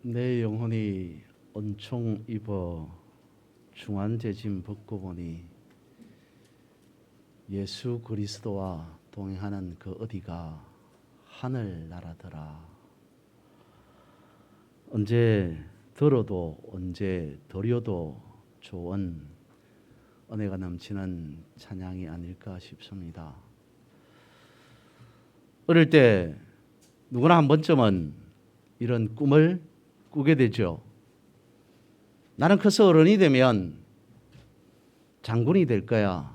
내 영혼이 은총 입어 중환제짐 벗고 보니 예수 그리스도와 동행하는 그 어디가 하늘나라더라. 언제 들어도 언제 들여도 좋은 은혜가 넘치는 찬양이 아닐까 싶습니다. 어릴 때 누구나 한 번쯤은 이런 꿈을 꾸게 되죠. 나는 커서 어른이 되면 장군이 될 거야.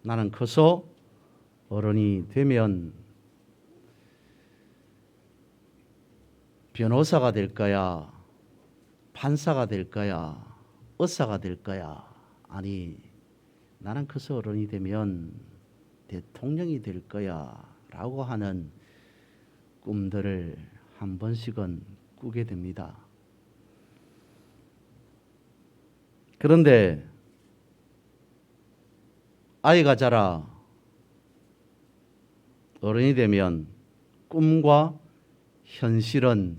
나는 커서 어른이 되면 변호사가 될 거야. 판사가 될 거야. 의사가 될 거야. 아니, 나는 커서 어른이 되면 대통령이 될 거야. 라고 하는 꿈들을 한 번씩은 꾸게 됩니다. 그런데 아이가 자라 어른이 되면 꿈과 현실은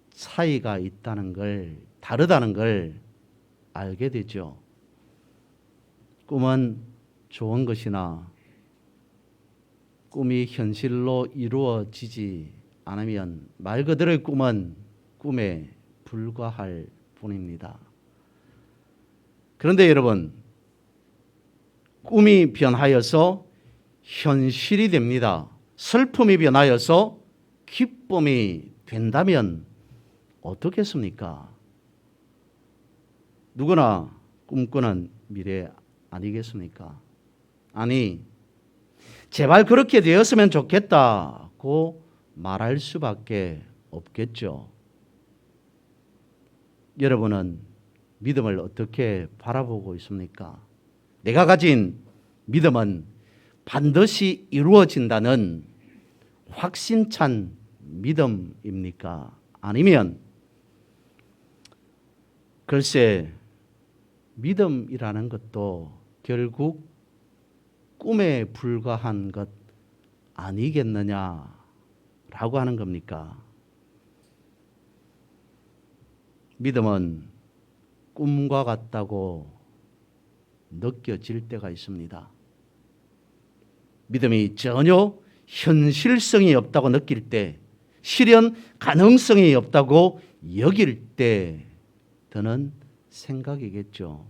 차이가 있다는 걸, 다르다는 걸 알게 되죠. 꿈은 좋은 것이나 꿈이 현실로 이루어지지 않으면 말 그대로의 꿈은 꿈에 불과할 뿐입니다. 그런데 여러분, 꿈이 변하여서 현실이 됩니다. 슬픔이 변하여서 기쁨이 된다면 어떻겠습니까? 누구나 꿈꾸는 미래 아니겠습니까? 아니, 제발 그렇게 되었으면 좋겠다고 말할 수밖에 없겠죠. 여러분은 믿음을 어떻게 바라보고 있습니까? 내가 가진 믿음은 반드시 이루어진다는 확신찬 믿음입니까? 아니면 글쎄, 믿음이라는 것도 결국 꿈에 불과한 것 아니겠느냐라고 하는 겁니까? 믿음은 꿈과 같다고 느껴질 때가 있습니다. 믿음이 전혀 현실성이 없다고 느낄 때, 실현 가능성이 없다고 여길 때 드는 생각이겠죠.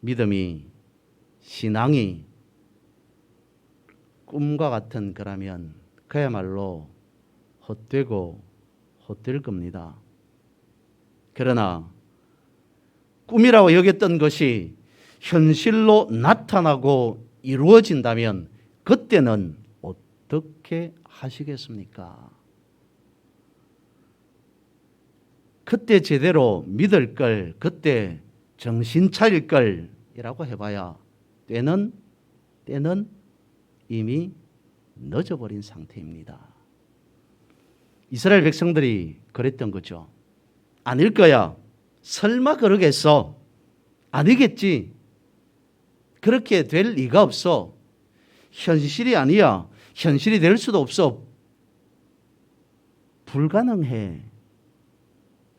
믿음이, 신앙이 꿈과 같은 거라면 그야말로 헛되고 헛될 겁니다. 그러나 꿈이라고 여겼던 것이 현실로 나타나고 이루어진다면 그때는 어떻게 하시겠습니까? 그때 제대로 믿을 걸, 그때 정신 차릴 걸이라고 해봐야 때는 이미 늦어버린 상태입니다. 이스라엘 백성들이 그랬던 거죠. 아닐 거야. 설마 그러겠어? 아니겠지. 그렇게 될 리가 없어. 현실이 아니야. 현실이 될 수도 없어. 불가능해.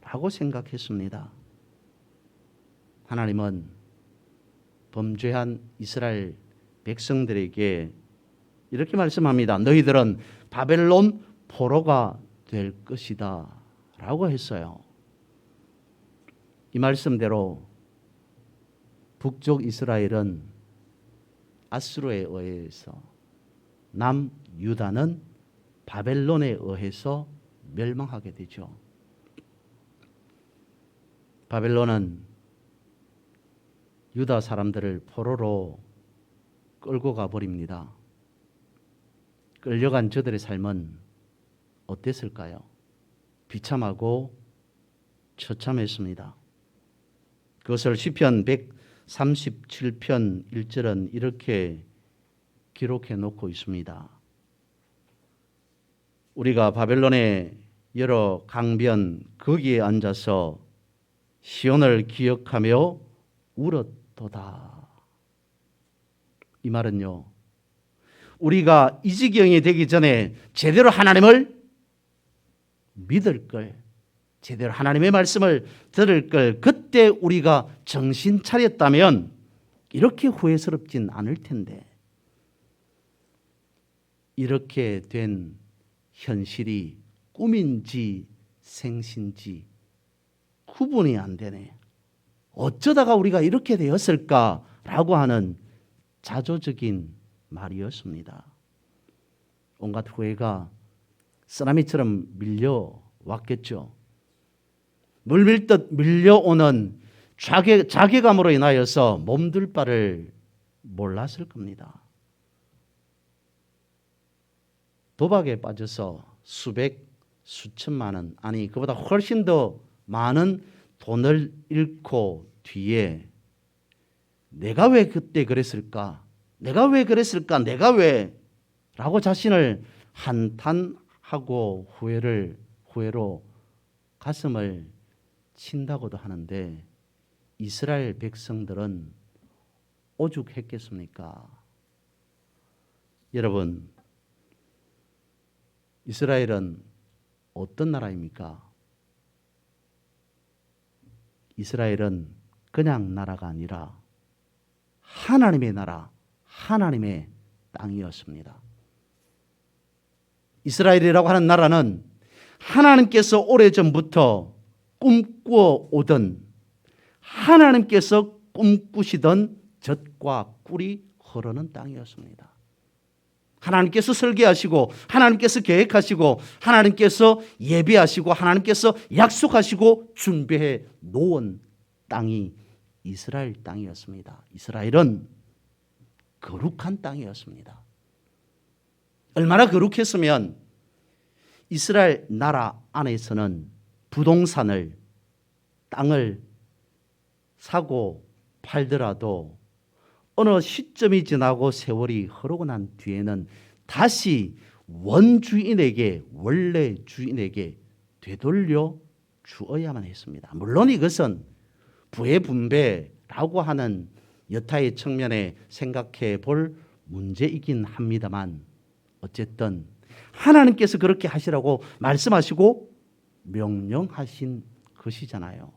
라고 생각했습니다. 하나님은 범죄한 이스라엘 백성들에게 이렇게 말씀합니다. 너희들은 바벨론 포로가 될 것이다. 라고 했어요. 이 말씀대로 북쪽 이스라엘은 아수르에 의해서, 남유다는 바벨론에 의해서 멸망하게 되죠. 바벨론은 유다 사람들을 포로로 끌고 가버립니다. 끌려간 저들의 삶은 어땠을까요? 비참하고 처참했습니다. 그것을 시편 137편 1절은 이렇게 기록해 놓고 있습니다. 우리가 바벨론의 여러 강변 거기에 앉아서 시온을 기억하며 울었도다. 이 말은요, 우리가 이 지경이 되기 전에 제대로 하나님을 믿을 걸, 제대로 하나님의 말씀을 들을 걸 그때 우리가 정신 차렸다면 이렇게 후회스럽진 않을 텐데, 이렇게 된 현실이 꿈인지 생신지 구분이 안 되네. 어쩌다가 우리가 이렇게 되었을까라고 하는 자조적인 말이었습니다. 온갖 후회가 쓰나미처럼 밀려왔겠죠. 물밀듯 밀려오는 자괴감으로 인하여서 몸둘 바를 몰랐을 겁니다. 도박에 빠져서 수백, 수천만 원, 아니 그보다 훨씬 더 많은 돈을 잃고 뒤에 내가 왜 그때 그랬을까? 내가 왜 그랬을까? 내가 왜? 라고 자신을 한탄하고 후회로 가슴을 친다고도 하는데, 이스라엘 백성들은 오죽했겠습니까? 여러분, 이스라엘은 어떤 나라입니까? 이스라엘은 그냥 나라가 아니라 하나님의 나라, 하나님의 땅이었습니다. 이스라엘이라고 하는 나라는 하나님께서 오래전부터 꿈꾸어 오던, 하나님께서 꿈꾸시던 젖과 꿀이 흐르는 땅이었습니다. 하나님께서 설계하시고, 하나님께서 계획하시고, 하나님께서 예비하시고, 하나님께서 약속하시고 준비해 놓은 땅이 이스라엘 땅이었습니다. 이스라엘은 거룩한 땅이었습니다. 얼마나 거룩했으면 이스라엘 나라 안에서는 부동산을, 땅을 사고 팔더라도 어느 시점이 지나고 세월이 흐르고 난 뒤에는 다시 원주인에게, 원래 주인에게 되돌려 주어야만 했습니다. 물론 이것은 부의 분배라고 하는 여타의 측면에 생각해 볼 문제이긴 합니다만, 어쨌든 하나님께서 그렇게 하시라고 말씀하시고 명령하신 것이잖아요.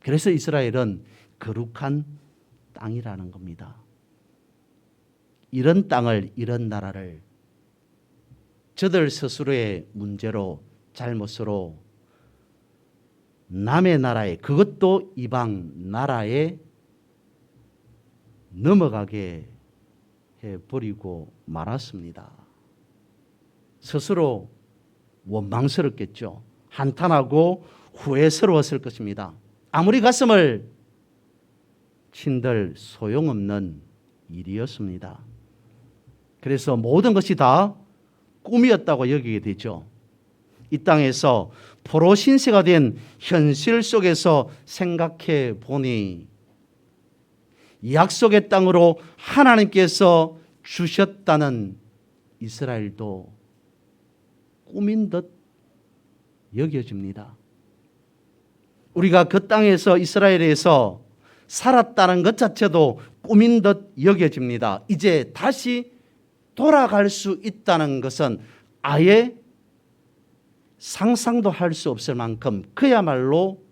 그래서 이스라엘은 거룩한 땅이라는 겁니다. 이런 땅을, 이런 나라를 저들 스스로의 문제로, 잘못으로 남의 나라에, 그것도 이방 나라에 넘어가게 해버리고 말았습니다. 스스로 원망스럽겠죠. 한탄하고 후회스러웠을 것입니다. 아무리 가슴을 친들 소용없는 일이었습니다. 그래서 모든 것이 다 꿈이었다고 여기게 되죠. 이 땅에서 포로 신세가 된 현실 속에서 생각해 보니 약속의 땅으로 하나님께서 주셨다는 이스라엘도 꿈인 듯 여겨집니다. 우리가 그 땅에서, 이스라엘에서 살았다는 것 자체도 꿈인 듯 여겨집니다. 이제 다시 돌아갈 수 있다는 것은 아예 상상도 할 수 없을 만큼 그야말로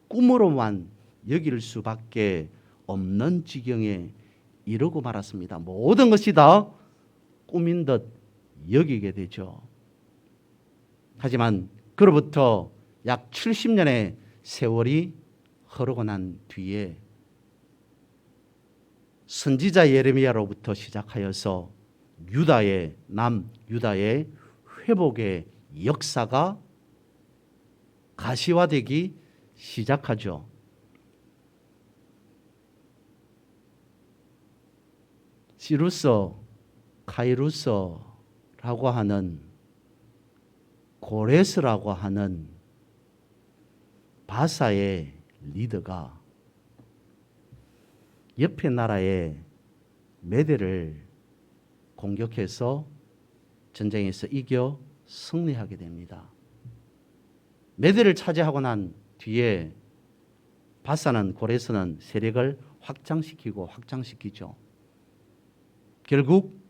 꿈으로만 여길 수밖에 없는 지경에 이르고 말았습니다. 모든 것이 다 꿈인 듯 여기게 되죠. 하지만 그로부터 약 70년의 세월이 흐르고 난 뒤에 선지자 예레미야로부터 시작하여서 남유다의 회복의 역사가 가시화되기 시작하죠. 시루서, 카이루서라고 하는, 고레스라고 하는 바사의 리더가 옆에 나라의 메대를 공격해서 전쟁에서 이겨 승리하게 됩니다. 메대를 차지하고 난 뒤에 바사는, 고레스는 세력을 확장시키죠. 결국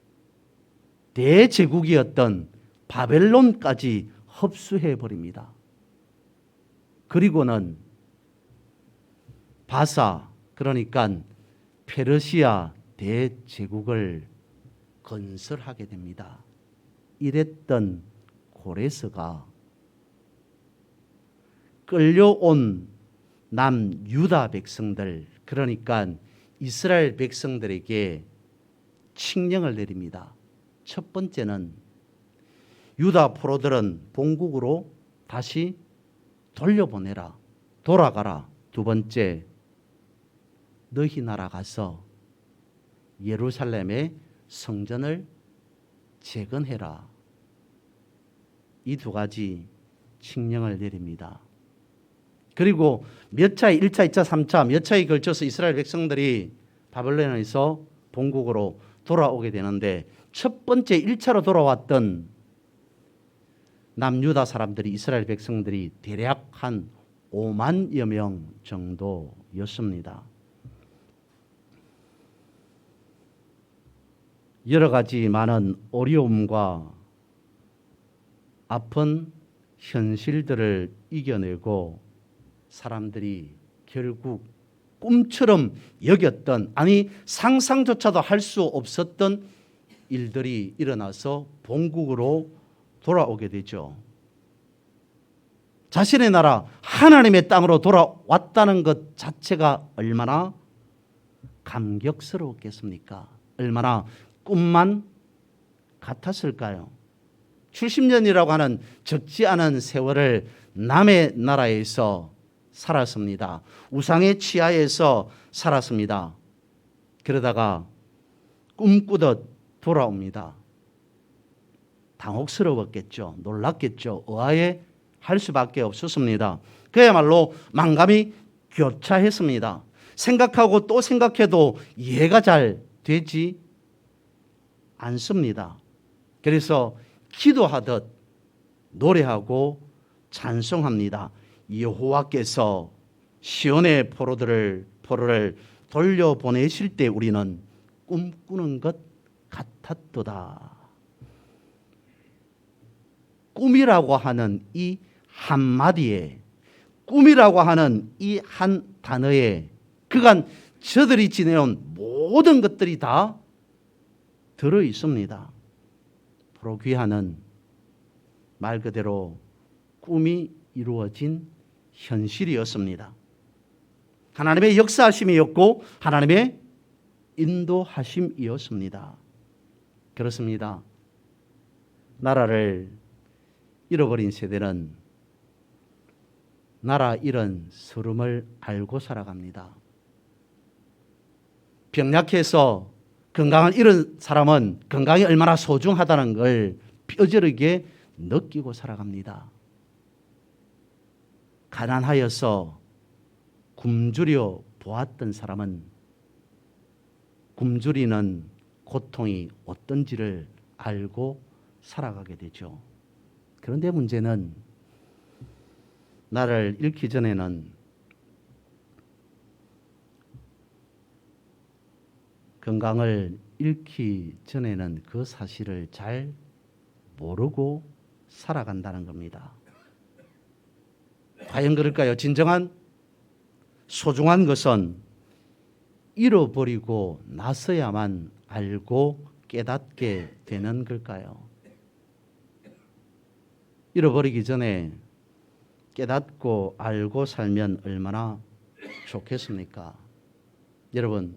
대제국이었던 바벨론까지 흡수해 버립니다. 그리고는 바사, 그러니까 페르시아 대제국을 건설하게 됩니다. 이랬던 고레스가 끌려온 남유다 백성들, 그러니까 이스라엘 백성들에게 칙령을 내립니다. 첫 번째는 유다 포로들은 본국으로 다시 돌려보내라, 돌아가라. 두 번째, 너희 나라 가서 예루살렘의 성전을 재건해라. 이 두 가지 칙령을 내립니다. 그리고 몇 차례, 1차, 2차, 3차 몇 차에 걸쳐서 이스라엘 백성들이 바벨론에서 본국으로 돌아오게 되는데, 첫 번째 1차로 돌아왔던 남유다 사람들이, 이스라엘 백성들이 대략 한 5만여 명 정도였습니다. 여러 가지 많은 어려움과 아픈 현실들을 이겨내고 사람들이 결국 꿈처럼 여겼던, 아니 상상조차도 할 수 없었던 일들이 일어나서 본국으로 돌아오게 되죠. 자신의 나라 하나님의 땅으로 돌아왔다는 것 자체가 얼마나 감격스러웠겠습니까? 얼마나 꿈만 같았을까요? 70년이라고 하는 적지 않은 세월을 남의 나라에서 살았습니다. 우상의 치하에서 살았습니다. 그러다가 꿈꾸듯 돌아옵니다. 당혹스러웠겠죠. 놀랐겠죠. 의아해 할 수밖에 없었습니다. 그야말로 만감이 교차했습니다. 생각하고 또 생각해도 이해가 잘 되지 않습니다. 그래서 기도하듯 노래하고 찬송합니다. 여호와께서 시온의 포로를 돌려보내실 때 우리는 꿈꾸는 것 같았도다. 꿈이라고 하는 이 한마디에, 꿈이라고 하는 이 한 단어에 그간 저들이 지내온 모든 것들이 다 들어 있습니다. 프로귀하는 말 그대로 꿈이 이루어진 현실이었습니다. 하나님의 역사하심이었고 하나님의 인도하심이었습니다. 그렇습니다. 나라를 잃어버린 세대는 나라 잃은 서름을 알고 살아갑니다. 병약해서 건강을 잃은 사람은 건강이 얼마나 소중하다는 걸 뼈저리게 느끼고 살아갑니다. 가난하여서 굶주려 보았던 사람은 굶주리는 고통이 어떤지를 알고 살아가게 되죠. 그런데 문제는 나를 잃기 전에는 건강을 잃기 전에는 그 사실을 잘 모르고 살아간다는 겁니다. 과연 그럴까요? 진정한 소중한 것은 잃어버리고 나서야만 알고 깨닫게 되는 걸까요? 잃어버리기 전에 깨닫고 알고 살면 얼마나 좋겠습니까? 여러분,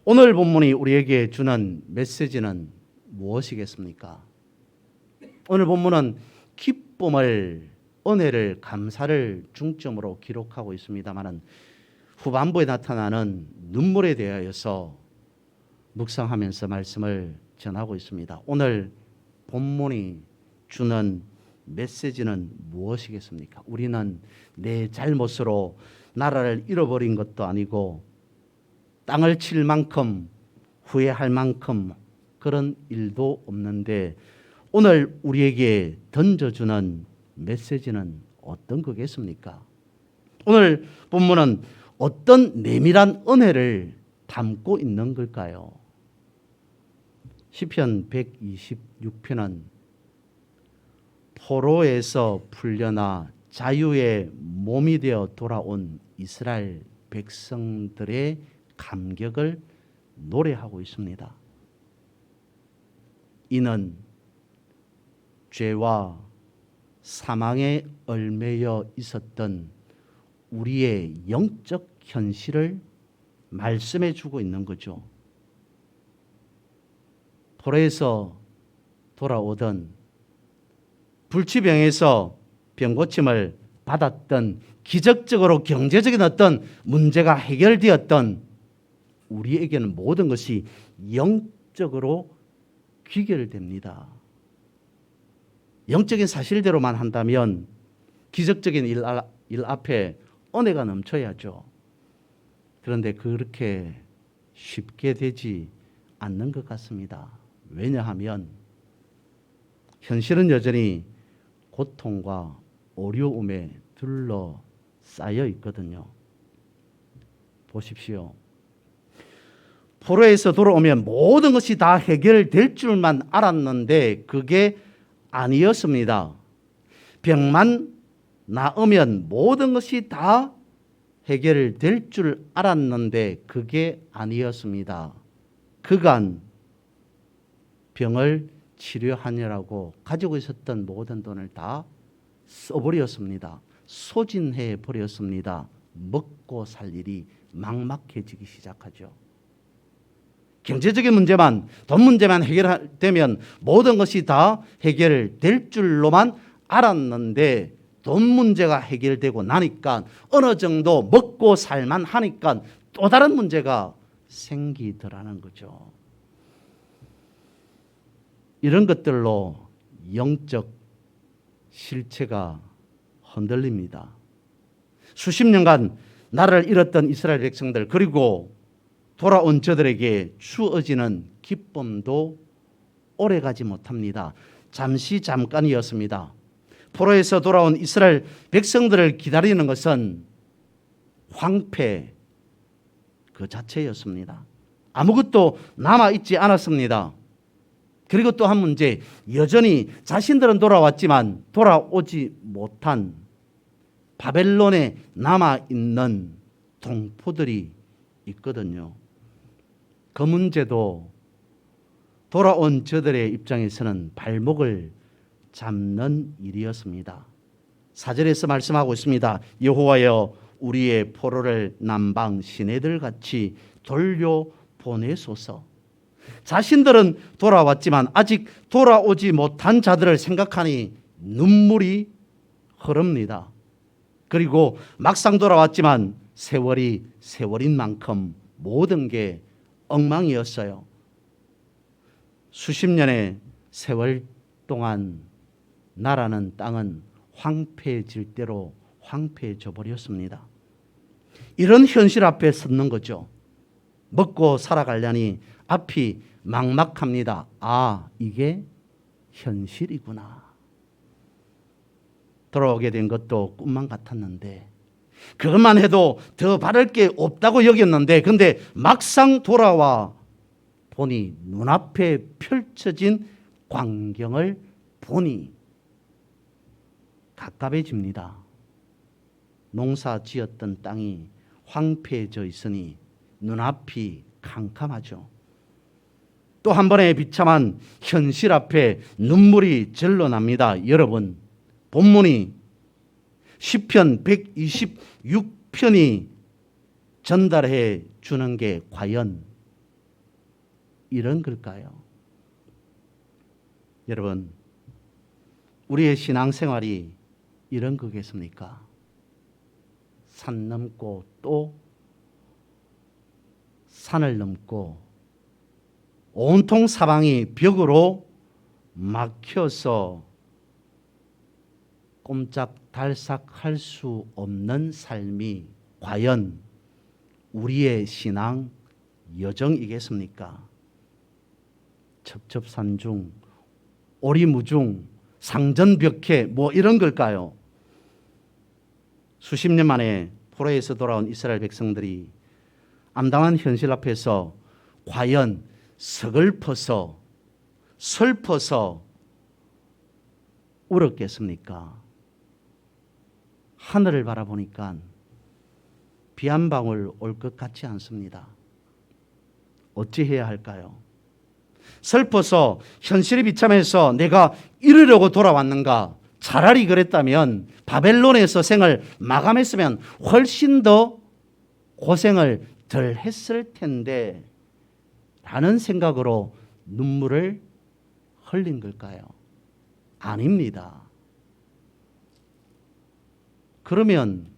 오늘 본문이 우리에게 주는 메시지는 무엇이겠습니까? 오늘 본문은 기쁨을, 은혜를, 감사를 중점으로 기록하고 있습니다만 후반부에 나타나는 눈물에 대하여서 묵상하면서 말씀을 전하고 있습니다. 오늘 본문이 주는 메시지는 무엇이겠습니까? 우리는 내 잘못으로 나라를 잃어버린 것도 아니고 땅을 칠 만큼 후회할 만큼 그런 일도 없는데 오늘 우리에게 던져주는 메시지는 어떤 거겠습니까? 오늘 본문은 어떤 내밀한 은혜를 담고 있는 걸까요? 시편 126편은 포로에서 풀려나 자유의 몸이 되어 돌아온 이스라엘 백성들의 감격을 노래하고 있습니다. 이는 죄와 사망에 얽매여 있었던 우리의 영적 현실을 말씀해 주고 있는 거죠. 포로에서 돌아오던 불치병에서 병고침을 받았던 기적적으로 경제적인 어떤 문제가 해결되었던 우리에게는 모든 것이 영적으로 귀결됩니다. 영적인 사실대로만 한다면 기적적인 일 앞에 은혜가 넘쳐야죠. 그런데 그렇게 쉽게 되지 않는 것 같습니다. 왜냐하면 현실은 여전히 고통과 어려움에 둘러싸여 있거든요. 보십시오. 포로에서 돌아오면 모든 것이 다 해결될 줄만 알았는데 그게 아니었습니다. 병만 나으면 모든 것이 다 해결될 줄 알았는데 그게 아니었습니다. 그간 병을 치료하느라고 가지고 있었던 모든 돈을 다 써버렸습니다. 소진해 버렸습니다. 먹고 살 일이 막막해지기 시작하죠. 경제적인 문제만, 돈 문제만 해결되면 모든 것이 다 해결될 줄로만 알았는데 돈 문제가 해결되고 나니까 어느 정도 먹고 살만 하니까 또 다른 문제가 생기더라는 거죠. 이런 것들로 영적 실체가 흔들립니다. 수십 년간 나라를 잃었던 이스라엘 백성들 그리고 돌아온 저들에게 주어지는 기쁨도 오래가지 못합니다. 잠깐이었습니다. 포로에서 돌아온 이스라엘 백성들을 기다리는 것은 황폐 그 자체였습니다. 아무것도 남아있지 않았습니다. 그리고 또 한 문제, 여전히 자신들은 돌아왔지만 돌아오지 못한 바벨론에 남아있는 동포들이 있거든요. 그 문제도 돌아온 저들의 입장에서는 발목을 잡는 일이었습니다. 4절에서 말씀하고 있습니다. 여호와여 우리의 포로를 남방 시내들 같이 돌려보내소서. 자신들은 돌아왔지만 아직 돌아오지 못한 자들을 생각하니 눈물이 흐릅니다. 그리고 막상 돌아왔지만 세월인 만큼 모든 게 엉망이었어요. 수십 년의 세월 동안 나라는 땅은 황폐해질 대로 황폐해져 버렸습니다. 이런 현실 앞에 섰는 거죠. 먹고 살아가려니 앞이 막막합니다. 아, 이게 현실이구나. 돌아오게 된 것도 꿈만 같았는데 그것만 해도 더 바랄 게 없다고 여겼는데 근데 막상 돌아와 보니 눈앞에 펼쳐진 광경을 보니 갑갑해집니다. 농사 지었던 땅이 황폐해져 있으니 눈앞이 캄캄하죠. 또 한 번의 비참한 현실 앞에 눈물이 절로 납니다. 여러분, 본문이 시편 126편이 전달해 주는 게 과연 이런 걸까요? 여러분, 우리의 신앙생활이 이런 거겠습니까? 산 넘고 또 산을 넘고 온통 사방이 벽으로 막혀서 꼼짝달싹할 수 없는 삶이 과연 우리의 신앙 여정이겠습니까? 첩첩산중, 오리무중, 상전벽해 뭐 이런 걸까요? 수십 년 만에 포로에서 돌아온 이스라엘 백성들이 암담한 현실 앞에서 과연 서글퍼서 슬퍼서 울었겠습니까? 하늘을 바라보니까 비 한 방울 올 것 같지 않습니다. 어찌해야 할까요? 슬퍼서 현실에 비참해서 내가 이러려고 돌아왔는가? 차라리 그랬다면 바벨론에서 생을 마감했으면 훨씬 더 고생을 덜 했을 텐데 라는 생각으로 눈물을 흘린 걸까요? 아닙니다. 그러면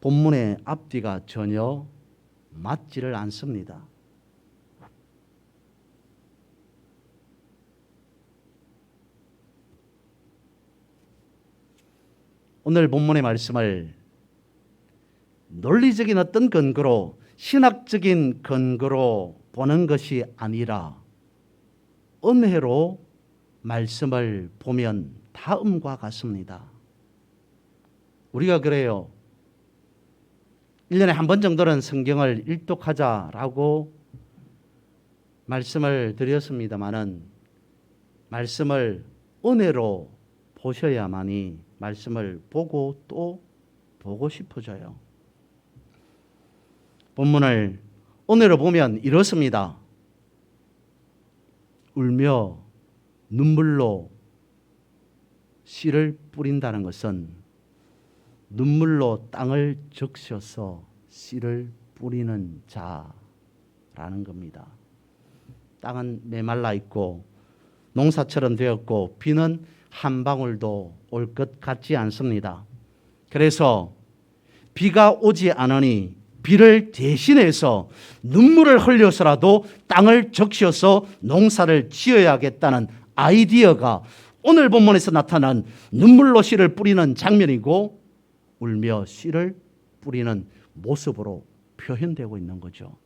본문의 앞뒤가 전혀 맞지를 않습니다. 오늘 본문의 말씀을 논리적인 어떤 근거로, 신학적인 근거로 보는 것이 아니라 은혜로 말씀을 보면 다음과 같습니다. 우리가 그래요. 1년에 한 번 정도는 성경을 일독하자라고 말씀을 드렸습니다마는 말씀을 은혜로 보셔야만이 말씀을 보고 또 보고 싶어져요. 본문을 은혜로 보면 이렇습니다. 울며 눈물로 씨를 뿌린다는 것은 눈물로 땅을 적셔서 씨를 뿌리는 자라는 겁니다. 땅은 메말라 있고 농사처럼 되었고 비는 한 방울도 올 것 같지 않습니다. 그래서 비가 오지 않으니 비를 대신해서 눈물을 흘려서라도 땅을 적셔서 농사를 지어야겠다는 아이디어가 오늘 본문에서 나타난 눈물로 씨를 뿌리는 장면이고 울며 씨를 뿌리는 모습으로 표현되고 있는 거죠.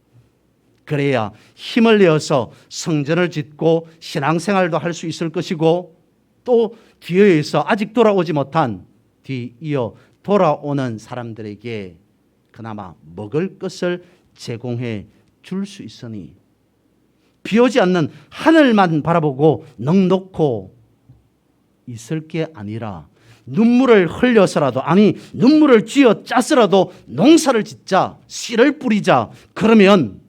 그래야 힘을 내어서 성전을 짓고 신앙생활도 할 수 있을 것이고 또 기회에서 아직 돌아오지 못한 뒤이어 돌아오는 사람들에게 그나마 먹을 것을 제공해 줄 수 있으니 비오지 않는 하늘만 바라보고 넋놓고 있을 게 아니라 눈물을 흘려서라도, 아니 눈물을 쥐어 짜서라도 농사를 짓자, 씨를 뿌리자. 그러면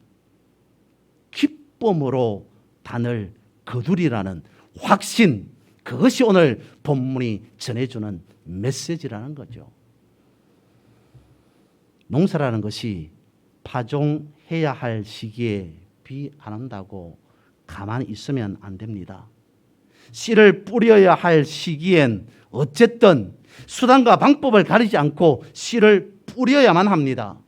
기쁨으로 단을 거두리라는 확신, 그것이 오늘 본문이 전해주는 메시지라는 거죠. 농사라는 것이 파종해야 할 시기에 비 안 온다고 가만히 있으면 안 됩니다. 씨를 뿌려야 할 시기엔 어쨌든 수단과 방법을 가리지 않고 씨를 뿌려야만 합니다.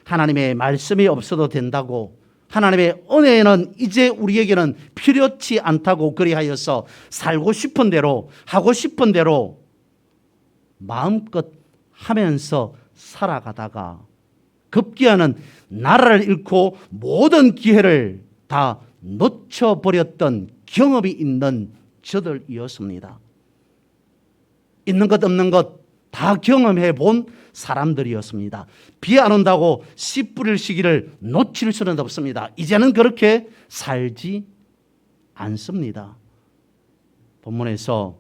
하나님의 말씀이 없어도 된다고, 하나님의 은혜는 이제 우리에게는 필요치 않다고 그리하여서 살고 싶은 대로, 하고 싶은 대로 마음껏 하면서 살아가다가 급기야는 나라를 잃고 모든 기회를 다 놓쳐버렸던 경험이 있는 저들이었습니다. 있는 것 없는 것 다 경험해 본 사람들이었습니다. 비 안 온다고 씨 뿌릴 시기를 놓칠 수는 없습니다. 이제는 그렇게 살지 않습니다. 본문에서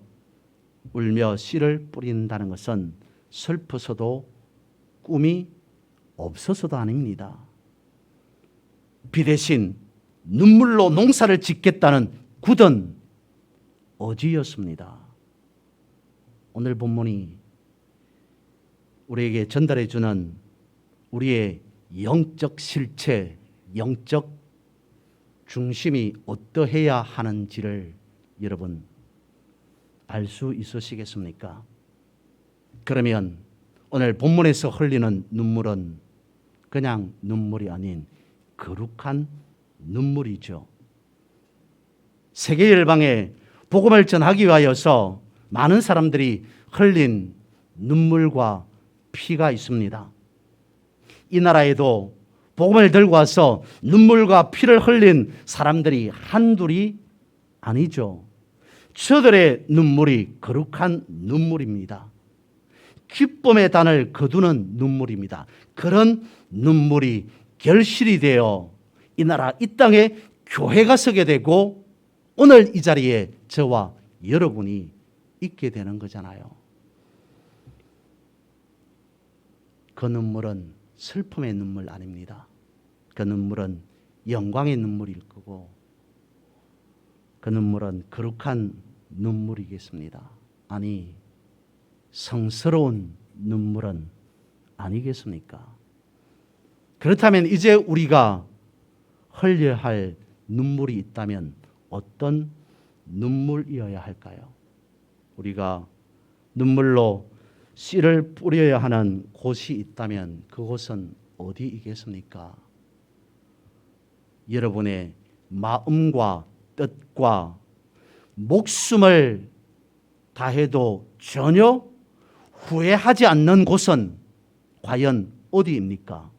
울며 씨를 뿌린다는 것은 슬퍼서도 꿈이 없어서도 아닙니다. 비 대신 눈물로 농사를 짓겠다는 굳은 의지였습니다. 오늘 본문이 우리에게 전달해 주는 우리의 영적 실체, 영적 중심이 어떠해야 하는지를 여러분 알 수 있으시겠습니까? 그러면 오늘 본문에서 흘리는 눈물은 그냥 눈물이 아닌 거룩한 눈물이죠. 세계 열방에 복음을 전하기 위하여서 많은 사람들이 흘린 눈물과 피가 있습니다. 이 나라에도 복음을 들고 와서 눈물과 피를 흘린 사람들이 한둘이 아니죠. 저들의 눈물이 거룩한 눈물입니다. 기쁨의 단을 거두는 눈물입니다. 그런 눈물이 결실이 되어 이 나라, 이 땅에 교회가 서게 되고 오늘 이 자리에 저와 여러분이 있게 되는 거잖아요. 그 눈물은 슬픔의 눈물 아닙니다. 그 눈물은 영광의 눈물일 거고 그 눈물은 거룩한 눈물이겠습니다. 아니, 성스러운 눈물은 아니겠습니까? 그렇다면 이제 우리가 흘려야 할 눈물이 있다면 어떤 눈물이어야 할까요? 우리가 눈물로 씨를 뿌려야 하는 곳이 있다면 그곳은 어디이겠습니까? 여러분의 마음과 뜻과 목숨을 다해도 전혀 후회하지 않는 곳은 과연 어디입니까?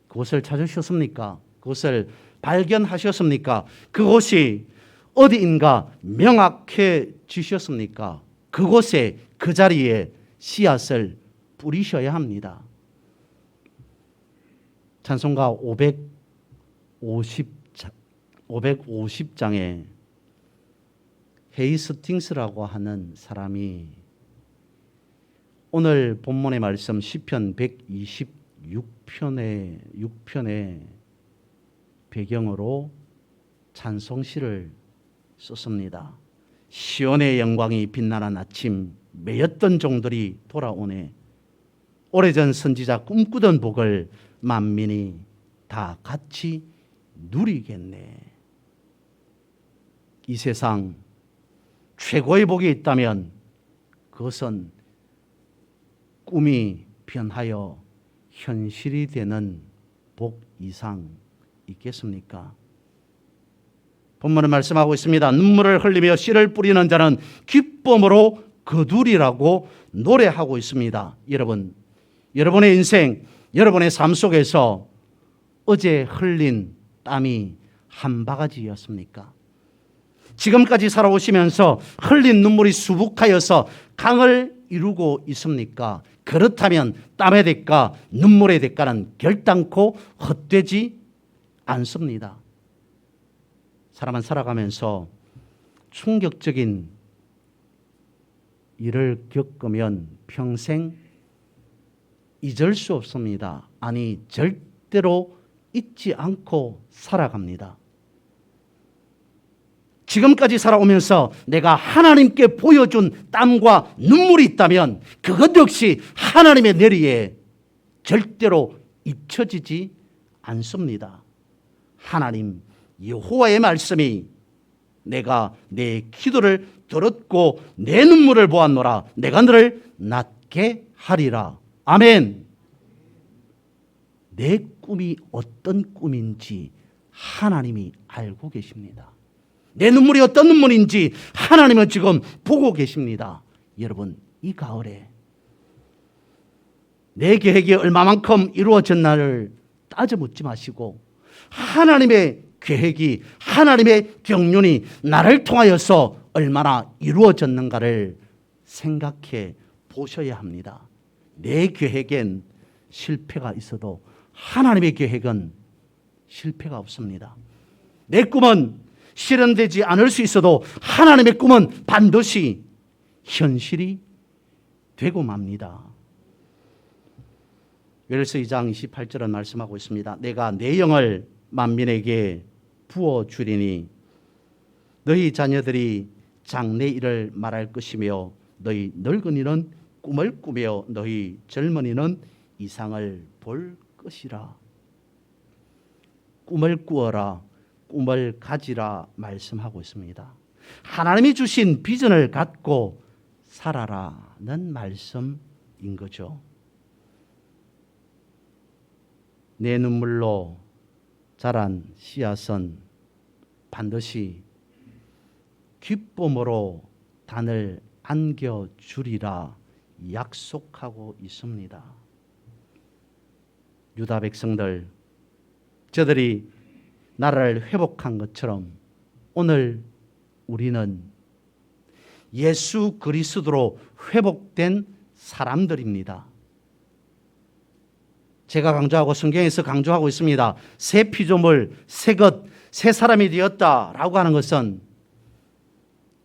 그곳을 찾으셨습니까? 그곳을 발견하셨습니까? 그곳이 어디인가 명확해지셨습니까? 그곳에 그 자리에 씨앗을 뿌리셔야 합니다. 찬송가 550장에 헤이스팅스라고 하는 사람이 오늘 본문의 말씀 시편 126편의 배경으로 찬송시를 썼습니다. 시온의 영광이 빛나는 아침, 매였던 종들이 돌아오네. 오래전 선지자 꿈꾸던 복을 만민이 다 같이 누리겠네. 이 세상 최고의 복이 있다면 그것은 꿈이 변하여 현실이 되는 복 이상 있겠습니까? 본문은 말씀하고 있습니다. 눈물을 흘리며 씨를 뿌리는 자는 기쁨으로 거두리라고 노래하고 있습니다. 여러분, 여러분의 인생, 여러분의 삶 속에서 어제 흘린 땀이 한 바가지였습니까? 지금까지 살아오시면서 흘린 눈물이 수북하여서 강을 이루고 있습니까? 그렇다면 땀의 대가, 눈물의 대가는 결단코 헛되지 않습니다. 사람은 살아가면서 충격적인 일을 겪으면 평생 잊을 수 없습니다. 아니, 절대로 잊지 않고 살아갑니다. 지금까지 살아오면서 내가 하나님께 보여준 땀과 눈물이 있다면 그것 역시 하나님의 내리에 절대로 잊혀지지 않습니다. 하나님 여호와의 말씀이 내가 내 기도를 들었고 내 눈물을 보았노라. 내가 너를 낫게 하리라. 아멘. 내 꿈이 어떤 꿈인지 하나님이 알고 계십니다. 내 눈물이 어떤 눈물인지 하나님은 지금 보고 계십니다. 여러분, 이 가을에 내 계획이 얼마만큼 이루어졌나를 따져 묻지 마시고 하나님의 계획이, 하나님의 경륜이 나를 통하여서 얼마나 이루어졌는가를 생각해 보셔야 합니다. 내 계획엔 실패가 있어도 하나님의 계획은 실패가 없습니다. 내 꿈은 실현되지 않을 수 있어도 하나님의 꿈은 반드시 현실이 되고 맙니다. 요엘서 2장 28절은 말씀하고 있습니다. 내가 내 영을 만민에게 부어주리니 너희 자녀들이 장래 일을 말할 것이며 너희 늙은이는 꿈을 꾸며 너희 젊은이는 이상을 볼 것이라. 꿈을 꾸어라, 꿈을 가지라 말씀하고 있습니다. 하나님이 주신 비전을 갖고 살아라는 말씀인 거죠. 내 눈물로 자란 씨앗은 반드시 기쁨으로 단을 안겨주리라 약속하고 있습니다. 유다 백성들, 저들이 나라를 회복한 것처럼 오늘 우리는 예수 그리스도로 회복된 사람들입니다. 제가 강조하고 성경에서 강조하고 있습니다. 새 피조물, 새 것, 새 사람이 되었다라고 하는 것은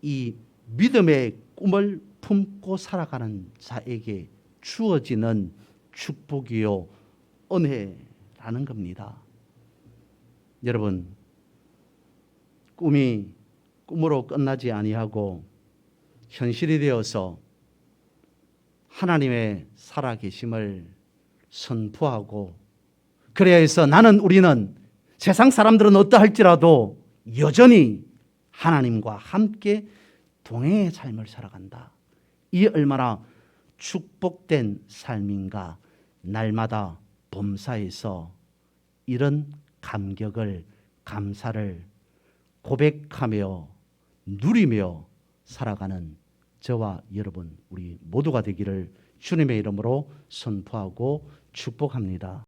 이 믿음의 꿈을 품고 살아가는 자에게 주어지는 축복이요 은혜라는 겁니다. 여러분, 꿈이 꿈으로 끝나지 아니하고 현실이 되어서 하나님의 살아계심을 선포하고, 그래야 해서 우리는 세상 사람들은 어떠할지라도 여전히 하나님과 함께 동행의 삶을 살아간다. 이 얼마나 축복된 삶인가. 날마다 범사에서 이런 감격을, 감사를 고백하며 누리며 살아가는 저와 여러분, 우리 모두가 되기를 주님의 이름으로 선포하고 축복합니다.